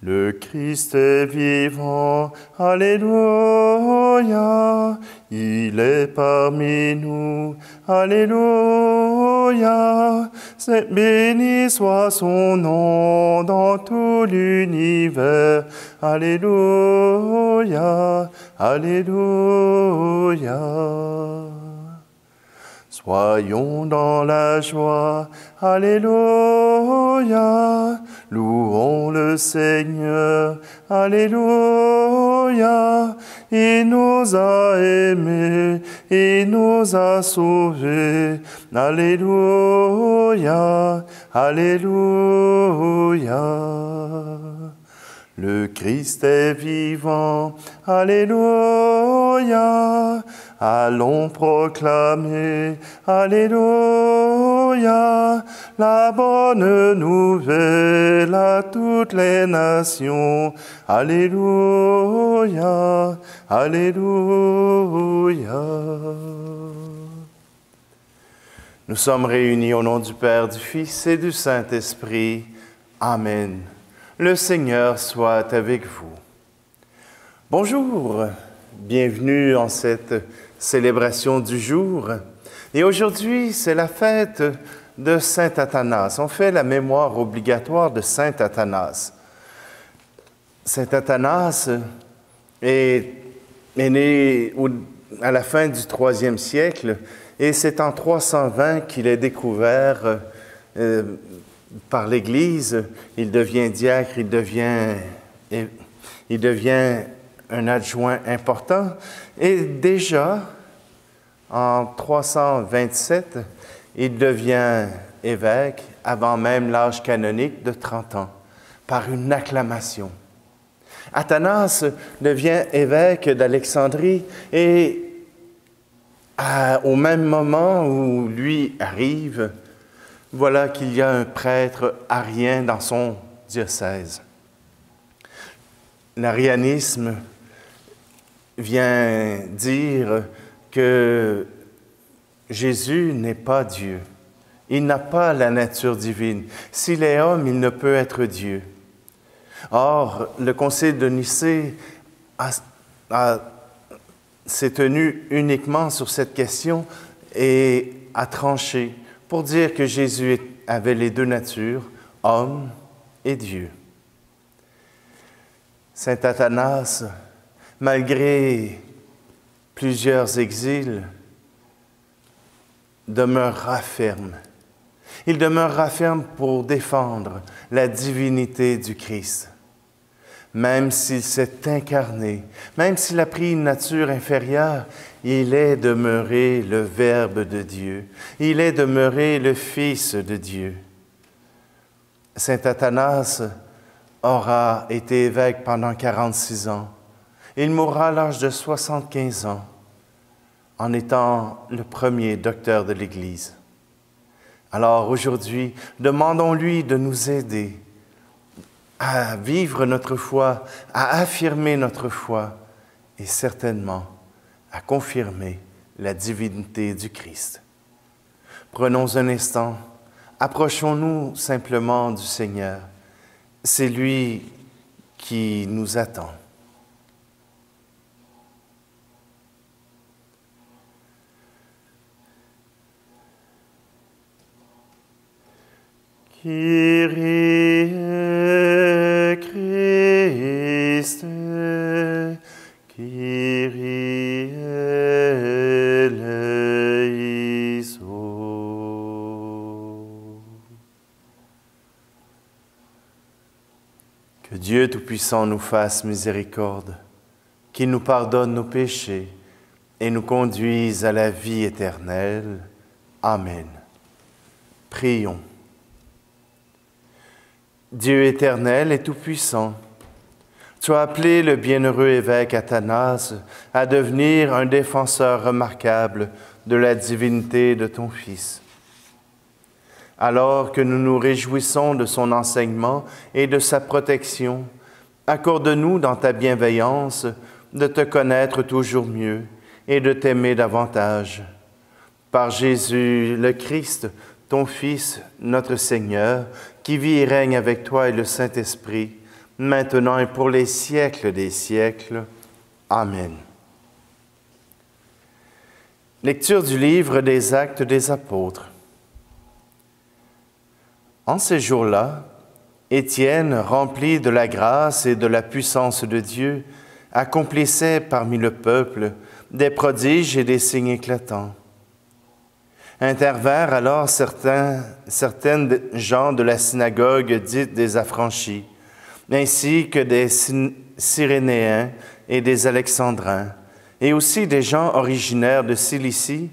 Le Christ est vivant, Alléluia. Il est parmi nous, Alléluia. Béni soit son nom dans tout l'univers, Alléluia, Alléluia. Soyons dans la joie, Alléluia. Louons le Seigneur, Alléluia. Il nous a aimés, il nous a sauvés, Alléluia, Alléluia. Le Christ est vivant, Alléluia. Allons proclamer, Alléluia, la bonne nouvelle à toutes les nations. Alléluia, Alléluia. Nous sommes réunis au nom du Père, du Fils et du Saint-Esprit. Amen. Le Seigneur soit avec vous. Bonjour, bienvenue en cette célébration du jour. Et aujourd'hui, c'est la fête de Saint Athanas. On fait la mémoire obligatoire de Saint Athanas. Saint Athanas est né à la fin du IIIe siècle et c'est en 320 qu'il est découvert par l'Église. Il devient diacre, il devient un adjoint important. Et déjà, en 327, il devient évêque avant même l'âge canonique de 30 ans, par une acclamation. Athanas devient évêque d'Alexandrie et au même moment où lui arrive, voilà qu'il y a un prêtre arien dans son diocèse. L'arianisme vient dire que Jésus n'est pas Dieu. Il n'a pas la nature divine. S'il est homme, il ne peut être Dieu. Or, le concile de Nicée s'est tenu uniquement sur cette question et a tranché pour dire que Jésus avait les deux natures, homme et Dieu. Saint Athanas, malgré plusieurs exils, demeurera ferme. Il demeurera ferme pour défendre la divinité du Christ. Même s'il s'est incarné, même s'il a pris une nature inférieure, il est demeuré le Verbe de Dieu. Il est demeuré le Fils de Dieu. Saint Athanas aura été évêque pendant 46 ans. Il mourra à l'âge de 75 ans en étant le premier docteur de l'Église. Alors aujourd'hui, demandons-lui de nous aider à vivre notre foi, à affirmer notre foi et certainement à confirmer la divinité du Christ. Prenons un instant, approchons-nous simplement du Seigneur. C'est lui qui nous attend. Kyrie Christe, Kyrie eleison. Que Dieu Tout-Puissant nous fasse miséricorde, qu'il nous pardonne nos péchés et nous conduise à la vie éternelle. Amen. Prions. Dieu éternel et tout-puissant, tu as appelé le bienheureux évêque Athanas à devenir un défenseur remarquable de la divinité de ton Fils. Alors que nous nous réjouissons de son enseignement et de sa protection, accorde-nous dans ta bienveillance de te connaître toujours mieux et de t'aimer davantage. Par Jésus le Christ, ton Fils, notre Seigneur, qui vit et règne avec toi et le Saint-Esprit, maintenant et pour les siècles des siècles. Amen. Lecture du livre des Actes des Apôtres. En ces jours-là, Étienne, rempli de la grâce et de la puissance de Dieu, accomplissait parmi le peuple des prodiges et des signes éclatants. Intervinrent alors certaines gens de la synagogue dite des Affranchis, ainsi que des Cyrénéens et des Alexandrins, et aussi des gens originaires de Cilicie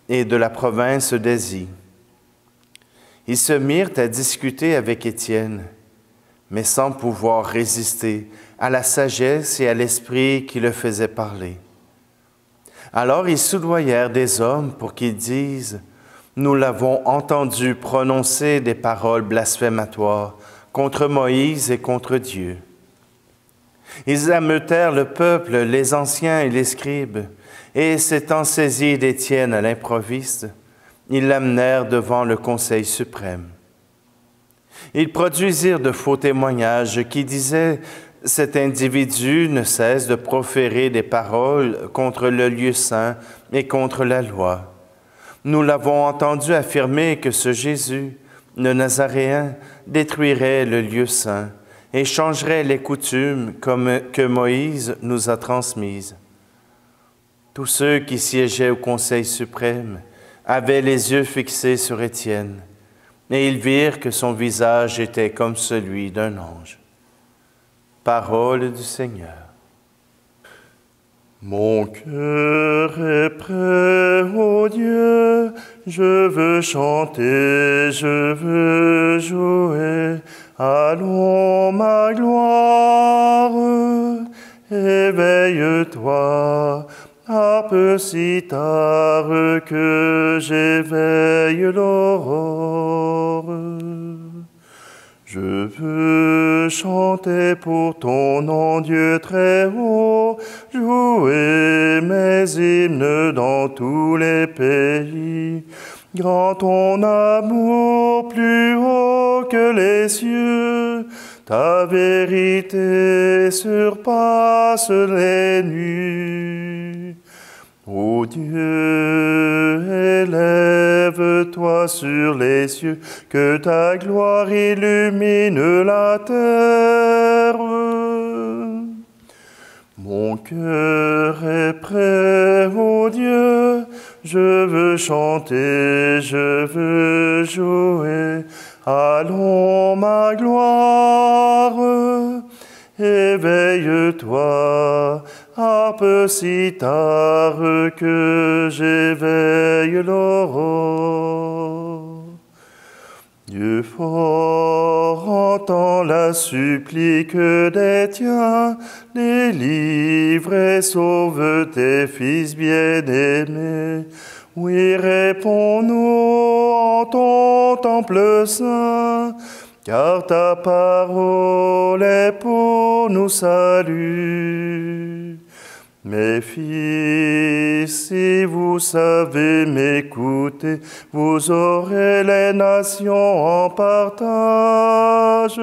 et de la province d'Asie. Ils se mirent à discuter avec Étienne, mais sans pouvoir résister à la sagesse et à l'esprit qui le faisait parler. Alors ils soudoyèrent des hommes pour qu'ils disent « Nous l'avons entendu prononcer des paroles blasphématoires contre Moïse et contre Dieu. » Ils ameutèrent le peuple, les anciens et les scribes, et s'étant saisis d'Étienne à l'improviste, ils l'amenèrent devant le Conseil suprême. Ils produisirent de faux témoignages qui disaient « Cet individu ne cesse de proférer des paroles contre le lieu saint et contre la loi. Nous l'avons entendu affirmer que ce Jésus, le Nazaréen, détruirait le lieu saint et changerait les coutumes que Moïse nous a transmises. » Tous ceux qui siégeaient au Conseil suprême avaient les yeux fixés sur Étienne, et ils virent que son visage était comme celui d'un ange. Parole du Seigneur. Mon cœur est prêt, ô Dieu, je veux chanter, je veux jouer, allons ma gloire, éveille-toi, harpe cithare que j'éveille l'aurore. Je veux chanter pour ton nom, Dieu très haut, jouer mes hymnes dans tous les pays. Grand ton amour, plus haut que les cieux, ta vérité surpasse les nues. Ô Dieu, élève-toi sur les cieux, que ta gloire illumine la terre. Mon cœur est prêt, ô Dieu, je veux chanter, je veux jouer. Allons ma gloire, éveille-toi, harpe cithare que j'éveille l'aurore. Dieu fort, entends la supplique des tiens, délivre et sauve tes fils bien-aimés. Oui, réponds-nous en ton temple saint, car ta parole est pour nous salut. Mes fils, si vous savez m'écouter, vous aurez les nations en partage.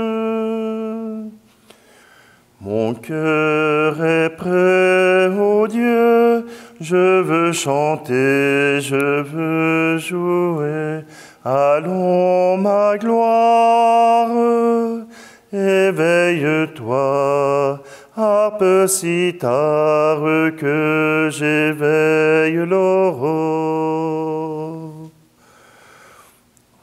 Mon cœur est prêt, ô Dieu, je veux chanter, je veux jouer. Allons ma gloire, éveille-toi, harpe cithare que j'éveille l'aurore.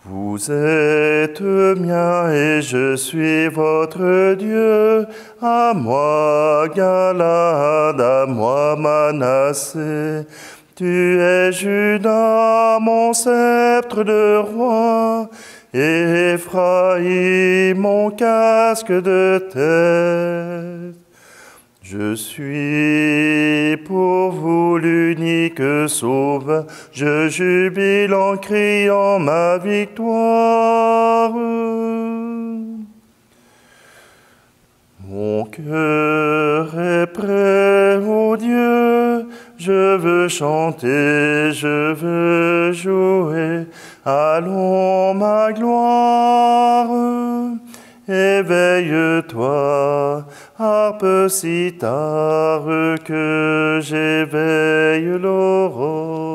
Vous êtes mien et je suis votre Dieu, à moi Galade, à moi Manassé. Tu es Juda, mon sceptre de roi, et Ephraïm, mon casque de tête. Je suis pour vous l'unique sauveur, je jubile en criant ma victoire. Mon cœur est prêt, ô Dieu, je veux chanter, je veux jouer. Allons ma gloire, éveille-toi. lampe si tard que j'éveille l'aurore.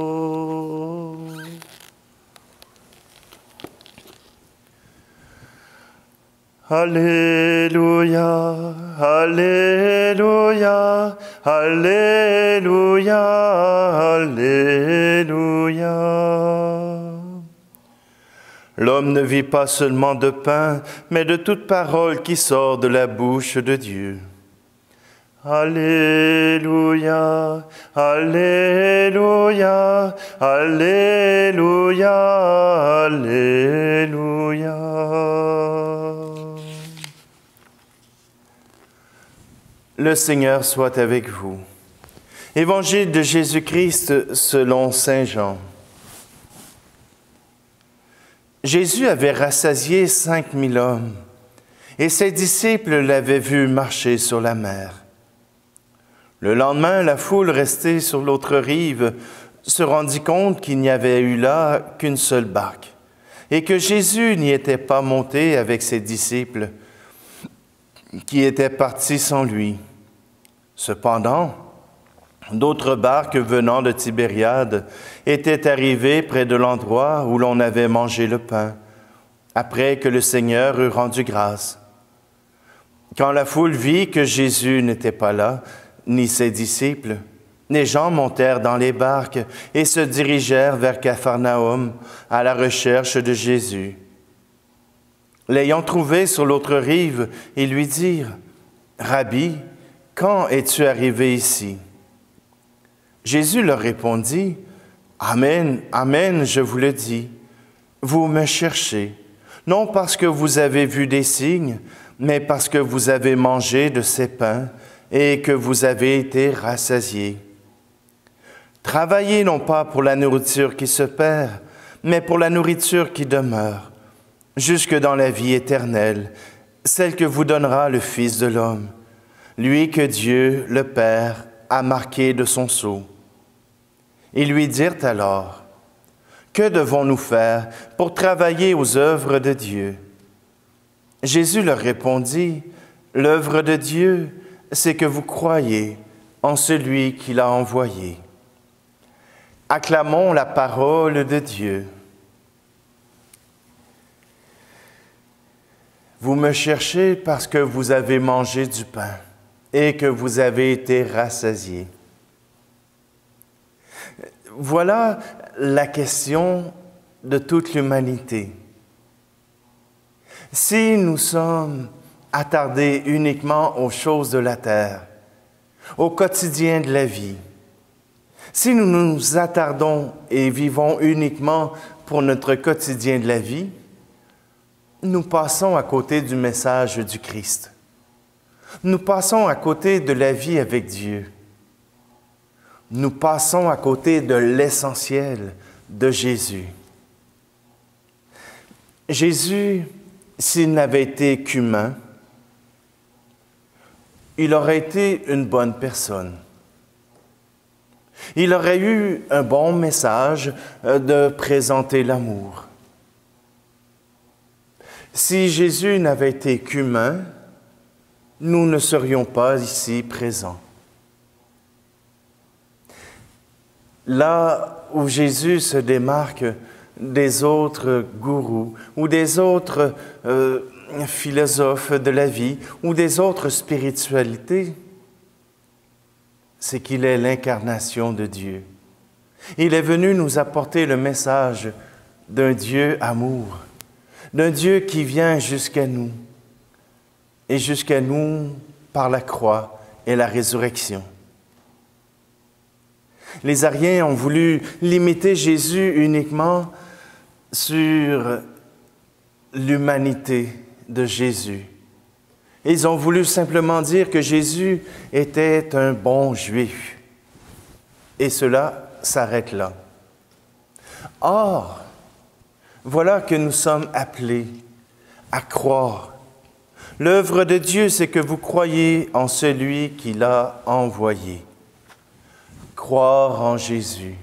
Alléluia, Alléluia, Alléluia, Alléluia. L'homme ne vit pas seulement de pain, mais de toute parole qui sort de la bouche de Dieu. Alléluia, Alléluia, Alléluia, Alléluia. Le Seigneur soit avec vous. Évangile de Jésus-Christ selon saint Jean. Jésus avait rassasié 5000 hommes, et ses disciples l'avaient vu marcher sur la mer. Le lendemain, la foule restée sur l'autre rive se rendit compte qu'il n'y avait eu là qu'une seule barque, et que Jésus n'y était pas monté avec ses disciples, qui étaient partis sans lui. Cependant, d'autres barques venant de Tibériade étaient arrivées près de l'endroit où l'on avait mangé le pain, après que le Seigneur eut rendu grâce. Quand la foule vit que Jésus n'était pas là, ni ses disciples, les gens montèrent dans les barques et se dirigèrent vers Capharnaüm à la recherche de Jésus. L'ayant trouvé sur l'autre rive, ils lui dirent « Rabbi, quand es-tu arrivé ici ?» Jésus leur répondit « Amen, Amen, je vous le dis, vous me cherchez, non parce que vous avez vu des signes, mais parce que vous avez mangé de ces pains et que vous avez été rassasiés. Travaillez non pas pour la nourriture qui se perd, mais pour la nourriture qui demeure, jusque dans la vie éternelle, celle que vous donnera le Fils de l'homme, lui que Dieu, le Père, a marqué de son sceau. » Ils lui dirent alors, « Que devons-nous faire pour travailler aux œuvres de Dieu? » Jésus leur répondit, « L'œuvre de Dieu, c'est que vous croyez en celui qui l'a envoyé. » Acclamons la parole de Dieu. Vous me cherchez parce que vous avez mangé du pain et que vous avez été rassasiés. Voilà la question de toute l'humanité. Si nous sommes attardés uniquement aux choses de la terre, au quotidien de la vie, si nous nous attardons et vivons uniquement pour notre quotidien de la vie, nous passons à côté du message du Christ. Nous passons à côté de la vie avec Dieu. Nous passons à côté de l'essentiel de Jésus. Jésus, s'il n'avait été qu'humain, il aurait été une bonne personne. Il aurait eu un bon message de présenter l'amour. Si Jésus n'avait été qu'humain, nous ne serions pas ici présents. Là où Jésus se démarque des autres gourous ou des autres philosophes de la vie ou des autres spiritualités, c'est qu'il est l'incarnation de Dieu. Il est venu nous apporter le message d'un Dieu amour, d'un Dieu qui vient jusqu'à nous, et jusqu'à nous par la croix et la résurrection. Les Ariens ont voulu limiter Jésus uniquement sur l'humanité de Jésus. Ils ont voulu simplement dire que Jésus était un bon juif. Et cela s'arrête là. Or, voilà que nous sommes appelés à croire. L'œuvre de Dieu, c'est que vous croyez en celui qui l'a envoyé. Croire en Jésus.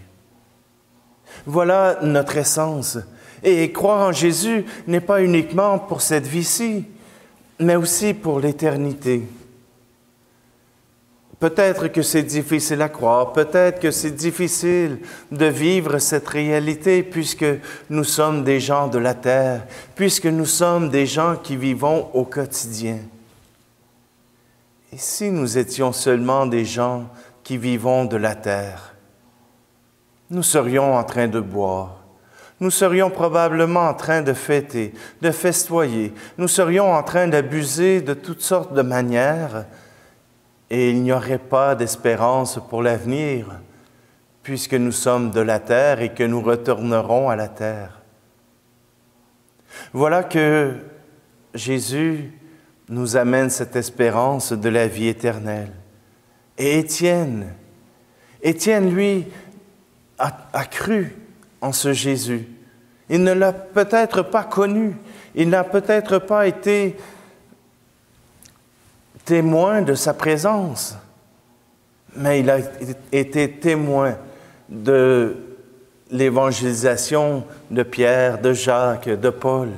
Voilà notre essence. Et croire en Jésus n'est pas uniquement pour cette vie-ci, mais aussi pour l'éternité. Peut-être que c'est difficile à croire, peut-être que c'est difficile de vivre cette réalité puisque nous sommes des gens de la terre, puisque nous sommes des gens qui vivons au quotidien. Et si nous étions seulement des gens qui vivons de la terre, nous serions en train de boire, nous serions probablement en train de fêter, de festoyer, nous serions en train d'abuser de toutes sortes de manières, et il n'y aurait pas d'espérance pour l'avenir, puisque nous sommes de la terre et que nous retournerons à la terre. Voilà que Jésus nous amène cette espérance de la vie éternelle. Et Étienne, lui, a cru en ce Jésus. Il ne l'a peut-être pas connu, il n'a peut-être pas été témoin de sa présence, mais il a été témoin de l'évangélisation de Pierre, de Jacques, de Paul.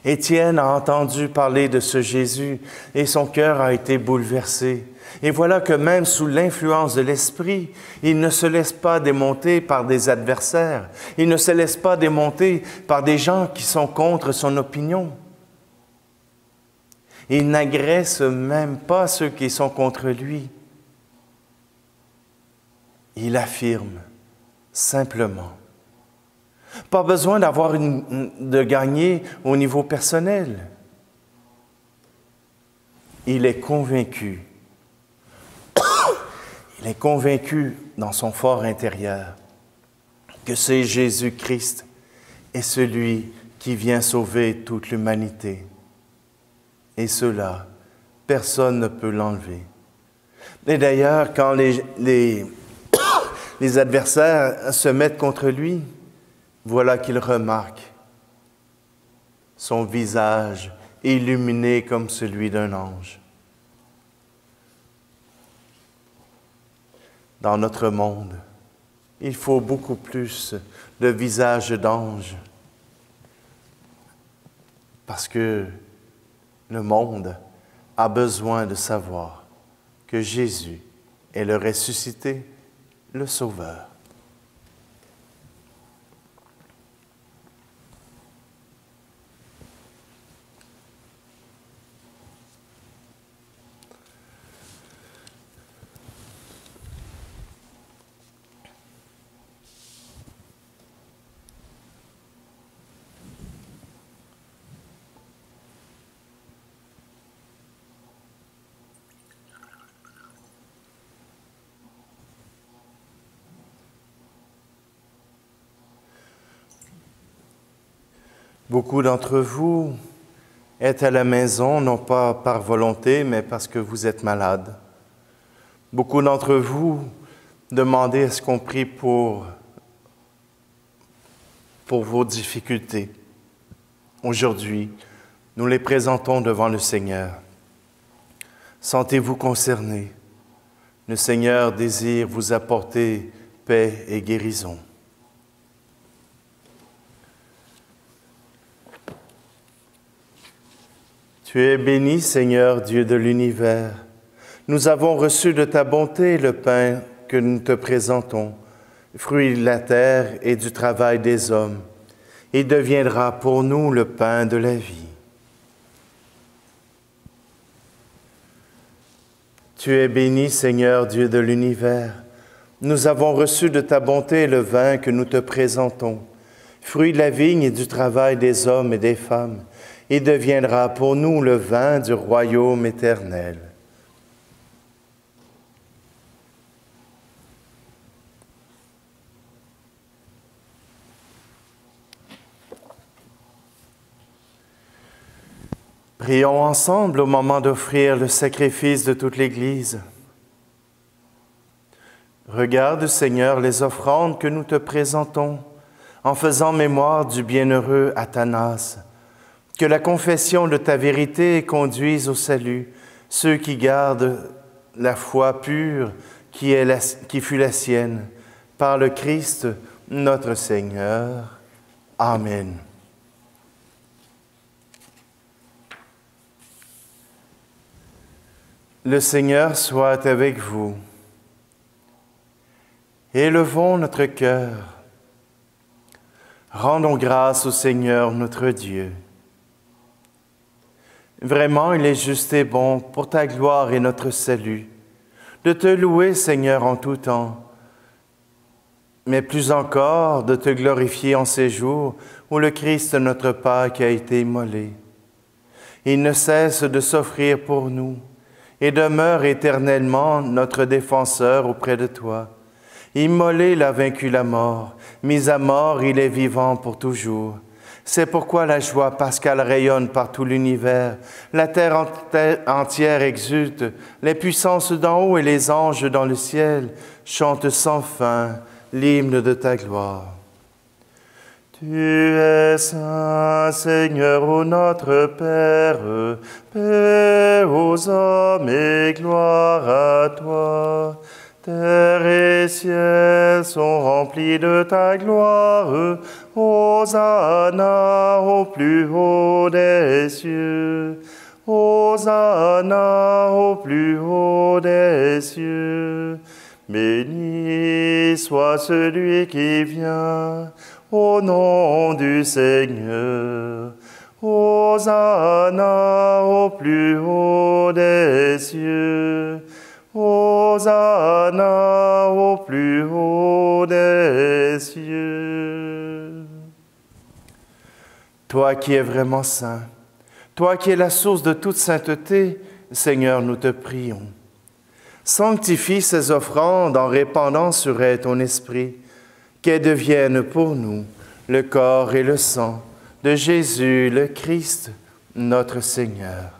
Étienne a entendu parler de ce Jésus et son cœur a été bouleversé. Et voilà que même sous l'influence de l'Esprit, il ne se laisse pas démonter par des adversaires, il ne se laisse pas démonter par des gens qui sont contre son opinion. Il n'agresse même pas ceux qui sont contre lui. Il affirme simplement. Pas besoin de gagner au niveau personnel. Il est convaincu. Il est convaincu dans son fort intérieur que c'est Jésus-Christ est celui qui vient sauver toute l'humanité. Et cela, personne ne peut l'enlever. Et d'ailleurs, quand les adversaires se mettent contre lui, voilà qu'il remarque son visage illuminé comme celui d'un ange. Dans notre monde, il faut beaucoup plus de visages d'anges parce que le monde a besoin de savoir que Jésus est le ressuscité, le Sauveur. Beaucoup d'entre vous êtes à la maison, non pas par volonté, mais parce que vous êtes malade. Beaucoup d'entre vous demandez est-ce qu'on prie pour vos difficultés. Aujourd'hui, nous les présentons devant le Seigneur. Sentez-vous concernés. Le Seigneur désire vous apporter paix et guérison. Tu es béni, Seigneur, Dieu de l'univers. Nous avons reçu de ta bonté le pain que nous te présentons, fruit de la terre et du travail des hommes. Il deviendra pour nous le pain de la vie. Tu es béni, Seigneur, Dieu de l'univers. Nous avons reçu de ta bonté le vin que nous te présentons, fruit de la vigne et du travail des hommes et des femmes. Il deviendra pour nous le vin du royaume éternel. Prions ensemble au moment d'offrir le sacrifice de toute l'Église. Regarde, Seigneur, les offrandes que nous te présentons, en faisant mémoire du bienheureux Athanas. Que la confession de ta vérité conduise au salut ceux qui gardent la foi pure qui fut la sienne, par le Christ notre Seigneur. Amen. Le Seigneur soit avec vous. Élevons notre cœur. Rendons grâce au Seigneur notre Dieu. Vraiment, il est juste et bon pour ta gloire et notre salut, de te louer, Seigneur, en tout temps, mais plus encore de te glorifier en ces jours où le Christ, notre Pâque, a été immolé. Il ne cesse de s'offrir pour nous et demeure éternellement notre défenseur auprès de toi. Immolé, il a vaincu la mort, mis à mort, il est vivant pour toujours. C'est pourquoi la joie pascale rayonne par tout l'univers. La terre entière exulte, les puissances d'en haut et les anges dans le ciel chantent sans fin l'hymne de ta gloire. Tu es saint, Seigneur, ô notre Père, paix aux hommes et gloire à toi. Terre et ciel sont remplis de ta gloire. Hosanna au plus haut des cieux. Hosanna au plus haut des cieux. Béni soit celui qui vient au nom du Seigneur. Hosanna au plus haut des cieux. Hosanna au plus haut des cieux. Toi qui es vraiment saint, toi qui es la source de toute sainteté, Seigneur, nous te prions. Sanctifie ces offrandes en répandant sur elles ton esprit, qu'elles deviennent pour nous le corps et le sang de Jésus le Christ, notre Seigneur.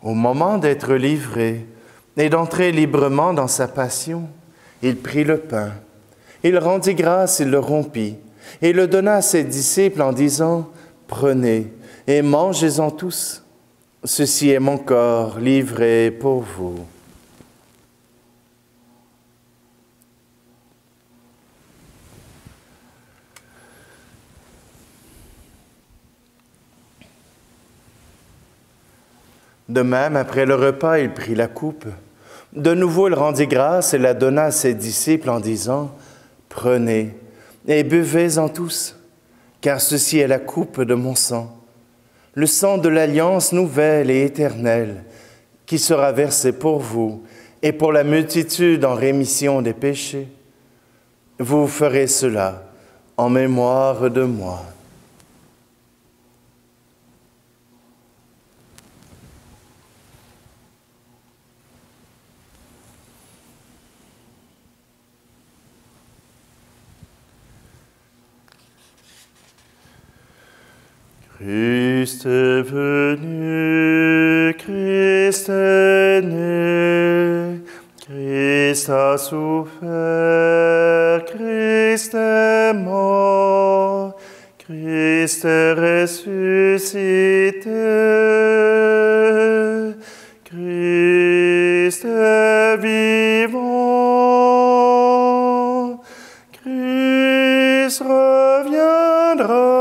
Au moment d'être livré et d'entrer librement dans sa passion, il prit le pain, il rendit grâce, il le rompit, et le donna à ses disciples en disant, « Prenez et mangez-en tous, ceci est mon corps livré pour vous. » De même, après le repas, il prit la coupe. De nouveau, il rendit grâce et la donna à ses disciples en disant, « Prenez et buvez-en tous, car ceci est la coupe de mon sang, le sang de l'alliance nouvelle et éternelle, qui sera versé pour vous et pour la multitude en rémission des péchés. Vous ferez cela en mémoire de moi. » Christ est venu, Christ est né, Christ a souffert, Christ est mort, Christ est ressuscité, Christ est vivant, Christ reviendra.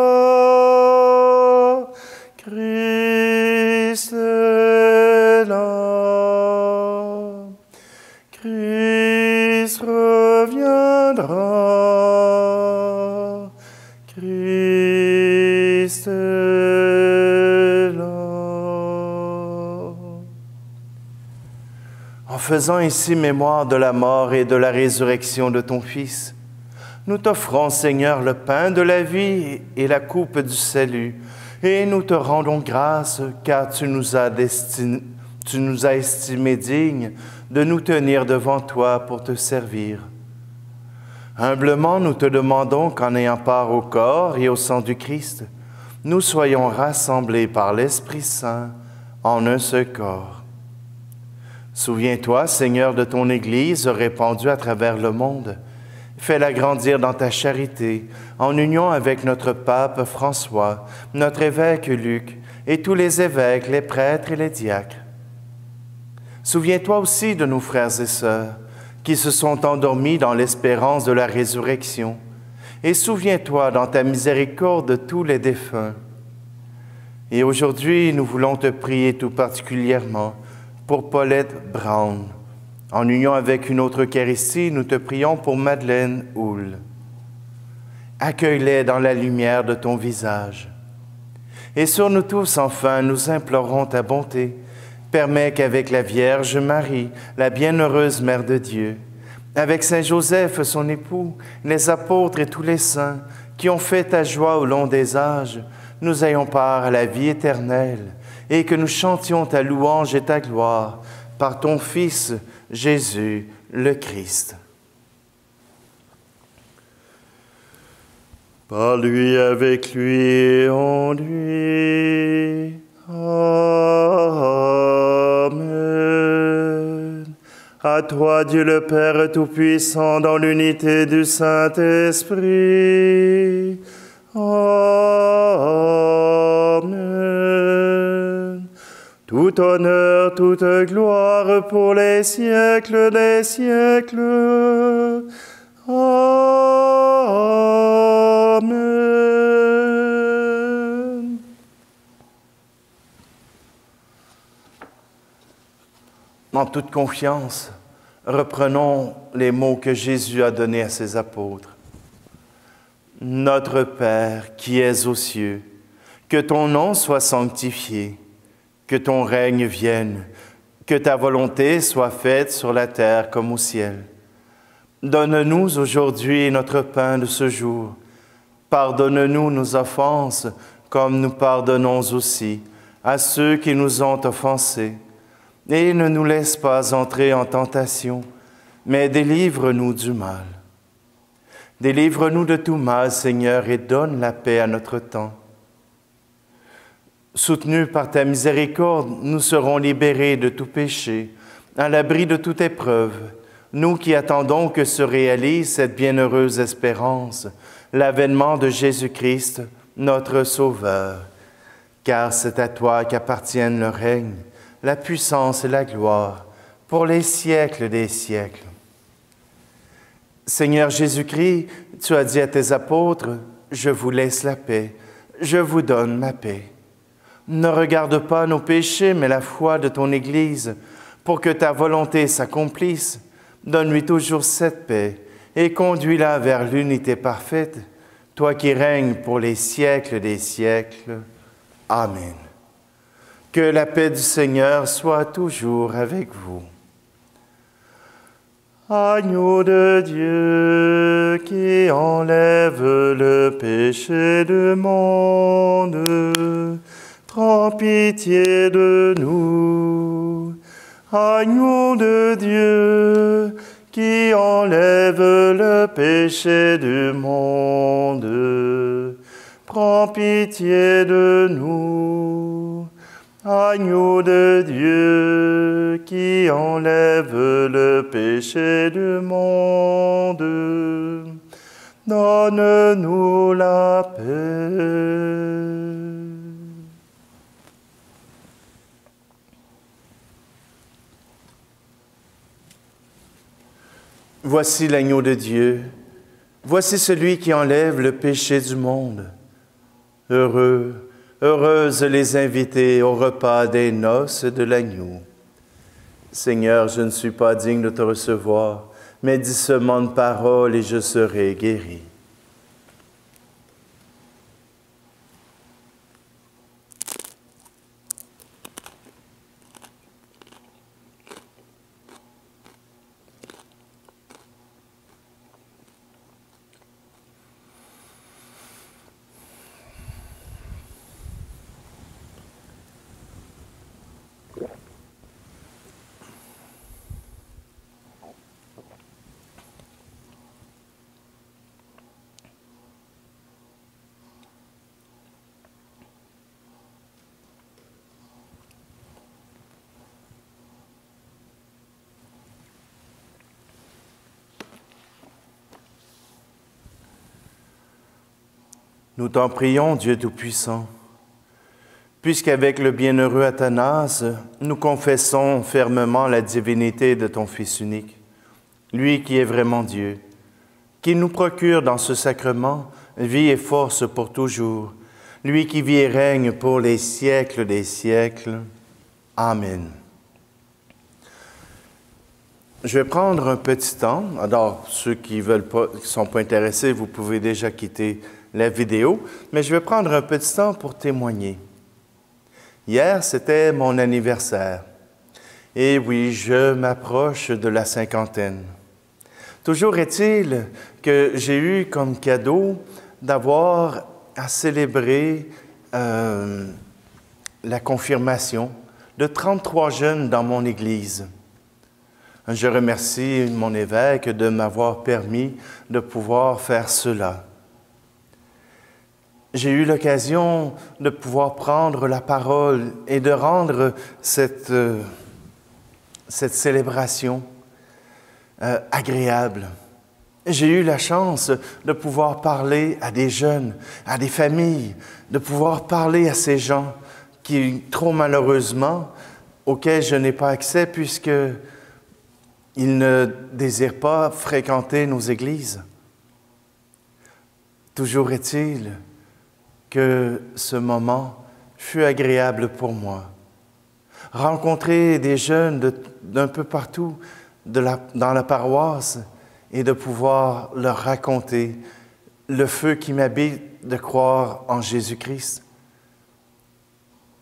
Christ est là, Christ reviendra, Christ est là. En faisant ici mémoire de la mort et de la résurrection de ton Fils, nous t'offrons, Seigneur, le pain de la vie et la coupe du salut, et nous te rendons grâce, car tu nous as estimés dignes de nous tenir devant toi pour te servir. Humblement, nous te demandons qu'en ayant part au corps et au sang du Christ, nous soyons rassemblés par l'Esprit Saint en un seul corps. Souviens-toi, Seigneur, de ton Église répandue à travers le monde. Fais-la grandir dans ta charité, en union avec notre pape François, notre évêque Luc, et tous les évêques, les prêtres et les diacres. Souviens-toi aussi de nos frères et sœurs, qui se sont endormis dans l'espérance de la résurrection, et souviens-toi dans ta miséricorde de tous les défunts. Et aujourd'hui, nous voulons te prier tout particulièrement pour Paulette Brown. En union avec une autre Eucharistie, nous te prions pour Madeleine Houle. Accueille-les dans la lumière de ton visage. Et sur nous tous, enfin, nous implorons ta bonté. Permets qu'avec la Vierge Marie, la bienheureuse Mère de Dieu, avec Saint Joseph, son époux, les apôtres et tous les saints qui ont fait ta joie au long des âges, nous ayons part à la vie éternelle et que nous chantions ta louange et ta gloire par ton Fils, Jésus le Christ. Par lui, avec lui, en lui. Amen. À toi, Dieu le Père Tout-Puissant, dans l'unité du Saint-Esprit. Amen. Tout honneur, toute gloire pour les siècles des siècles. Amen. En toute confiance, reprenons les mots que Jésus a donnés à ses apôtres. Notre Père qui es aux cieux, que ton nom soit sanctifié, que ton règne vienne, que ta volonté soit faite sur la terre comme au ciel. Donne-nous aujourd'hui notre pain de ce jour. Pardonne-nous nos offenses, comme nous pardonnons aussi à ceux qui nous ont offensés. Et ne nous laisse pas entrer en tentation, mais délivre-nous du mal. Délivre-nous de tout mal, Seigneur, et donne la paix à notre temps. Soutenus par ta miséricorde, nous serons libérés de tout péché, à l'abri de toute épreuve, nous qui attendons que se réalise cette bienheureuse espérance, l'avènement de Jésus-Christ, notre Sauveur. Car c'est à toi qu'appartiennent le règne, la puissance et la gloire, pour les siècles des siècles. Seigneur Jésus-Christ, tu as dit à tes apôtres, « Je vous laisse la paix, je vous donne ma paix. » Ne regarde pas nos péchés, mais la foi de ton Église, pour que ta volonté s'accomplisse. Donne-lui toujours cette paix et conduis-la vers l'unité parfaite, toi qui règnes pour les siècles des siècles. Amen. Que la paix du Seigneur soit toujours avec vous. Agneau de Dieu qui enlève le péché du monde, prends pitié de nous. Agneau de Dieu qui enlève le péché du monde, prends pitié de nous. Agneau de Dieu qui enlève le péché du monde, donne-nous la paix. Voici l'agneau de Dieu, voici celui qui enlève le péché du monde. Heureux, heureuses les invités au repas des noces de l'agneau. Seigneur, je ne suis pas digne de te recevoir, mais dis seulement une parole et je serai guéri. Nous t'en prions, Dieu Tout-Puissant, puisqu'avec le bienheureux Athanase, nous confessons fermement la divinité de ton Fils unique, lui qui est vraiment Dieu, qui nous procure dans ce sacrement vie et force pour toujours, lui qui vit et règne pour les siècles des siècles. Amen. je vais prendre un petit temps. Alors, ceux qui ne sont pas intéressés, vous pouvez déjà quitter la vidéo, mais je vais prendre un petit temps pour témoigner. Hier, c'était mon anniversaire. Et oui, je m'approche de la cinquantaine. Toujours est-il que j'ai eu comme cadeau d'avoir à célébrer la confirmation de 33 jeunes dans mon Église. Je remercie mon évêque de m'avoir permis de pouvoir faire cela. J'ai eu l'occasion de pouvoir prendre la parole et de rendre cette célébration agréable. J'ai eu la chance de pouvoir parler à des jeunes, à des familles, de pouvoir parler à ces gens qui, trop malheureusement, auxquels je n'ai pas accès puisqu'ils ne désirent pas fréquenter nos églises. Toujours est-il que ce moment fut agréable pour moi. Rencontrer des jeunes d'un peu partout dans la paroisse et de pouvoir leur raconter le feu qui m'habite de croire en Jésus-Christ.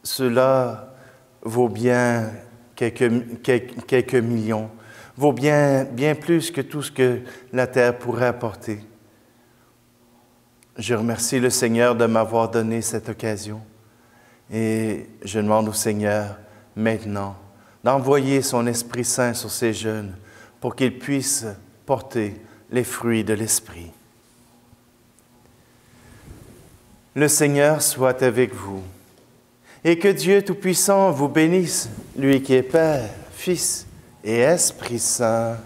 Cela vaut bien quelques millions, vaut bien plus que tout ce que la terre pourrait apporter. Je remercie le Seigneur de m'avoir donné cette occasion et je demande au Seigneur maintenant d'envoyer son Esprit Saint sur ces jeunes pour qu'ils puissent porter les fruits de l'Esprit. Le Seigneur soit avec vous et que Dieu Tout-Puissant vous bénisse, lui qui est Père, Fils et Esprit Saint.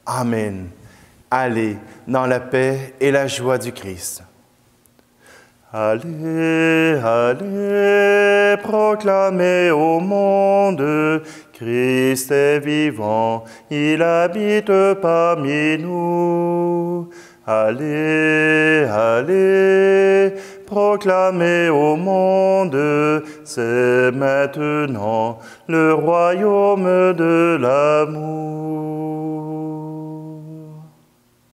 Amen. Allez dans la paix et la joie du Christ. Allez, allez, proclamez au monde, Christ est vivant, il habite parmi nous. Allez, allez, proclamez au monde, c'est maintenant le royaume de l'amour.